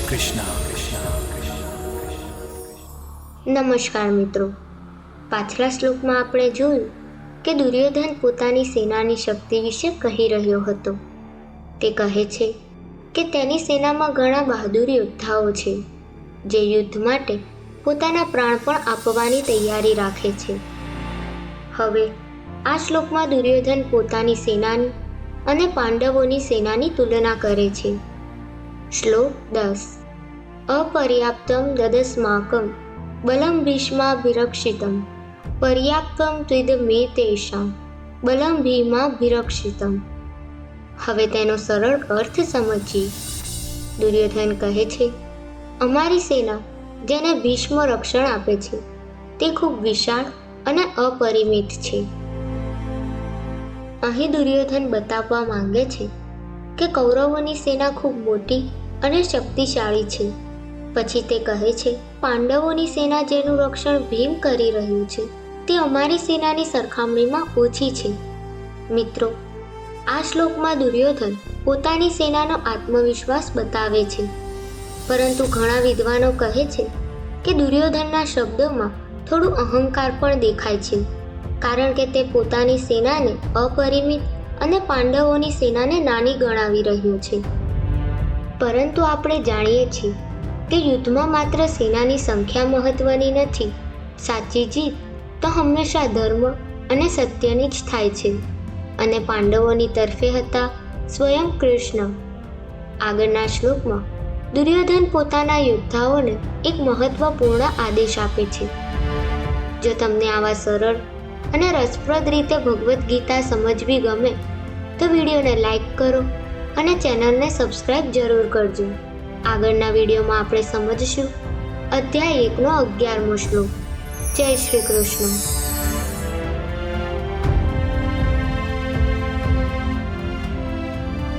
કૃષ્ણ. નમસ્કાર મિત્રો. પાછલા શ્લોકમાં આપણે જોયું કે દુર્યોધન પોતાની સેનાની શક્તિ વિશે કહી રહ્યો હતો. તે કહે છે કે તેની સેનામાં ઘણા બહાદુર યોદ્ધાઓ છે જે યુદ્ધ માટે પોતાના પ્રાણ પણ આપવાની તૈયારી રાખે છે. હવે આ શ્લોકમાં દુર્યોધન પોતાની સેનાની અને પાંડવોની સેનાની તુલના કરે છે. શ્લોક 10. અપર્યાપ્તમ દદસ્માકમ બલમ ભીષ્માભિરક્ષિતમ પર્યાપ્તમ ત્વિદ મે તેષાં બલમ ભીમાભિરક્ષિતમ. હવે તેનો સરળ અર્થ સમજીએ. દુર્યોધન કહે છે, અમારી સેના જેને ભીષ્મ રક્ષણ આપે છે તે ખૂબ વિશાળ અને અપરિમિત છે. અહીં દુર્યોધન બતાવવા માંગે છે કે કૌરવોની સેના ખૂબ મોટી અને શક્તિશાળી છે. પછી તે કહે છે, પાંડવોની સેના જેનું રક્ષણ ભીમ કરી રહ્યું છે તે અમારી સેનાની સરખામણીમાં ઓછી છે. મિત્રો, આ શ્લોકમાં દુર્યોધન પોતાની સેનાનો આત્મવિશ્વાસ બતાવે છે, પરંતુ ઘણા વિદ્વાનો કહે છે કે દુર્યોધનના શબ્દોમાં થોડું અહંકાર પણ દેખાય છે, કારણ કે તે પોતાની સેનાને અપરિમિત અને પાંડવોની સેનાને નાની ગણાવી રહ્યો છે. પરંતુ આપણે જાણીએ છીએ કે યુદ્ધમાં માત્ર સેનાની સંખ્યા મહત્વની નથી. સાચી જીત તો હંમેશા ધર્મ અને સત્યની જ થાય છે, અને પાંડવોની તરફે હતા સ્વયં કૃષ્ણ. આગળના શ્લોકમાં દુર્યોધન પોતાના યોદ્ધાઓને એક મહત્વપૂર્ણ આદેશ આપે છે. જો તમને આવા સરળ અને રસપ્રદ રીતે ભગવદ્ ગીતા સમજવી ગમે તો વિડીયોને લાઈક કરો અને ચેનલને સબસ્ક્રાઈબ જરૂર કરજો. આગળના વિડીયોમાં આપણે સમજીશું અધ્યાય 1નો 11મો શ્લોક. જય શ્રી કૃષ્ણ.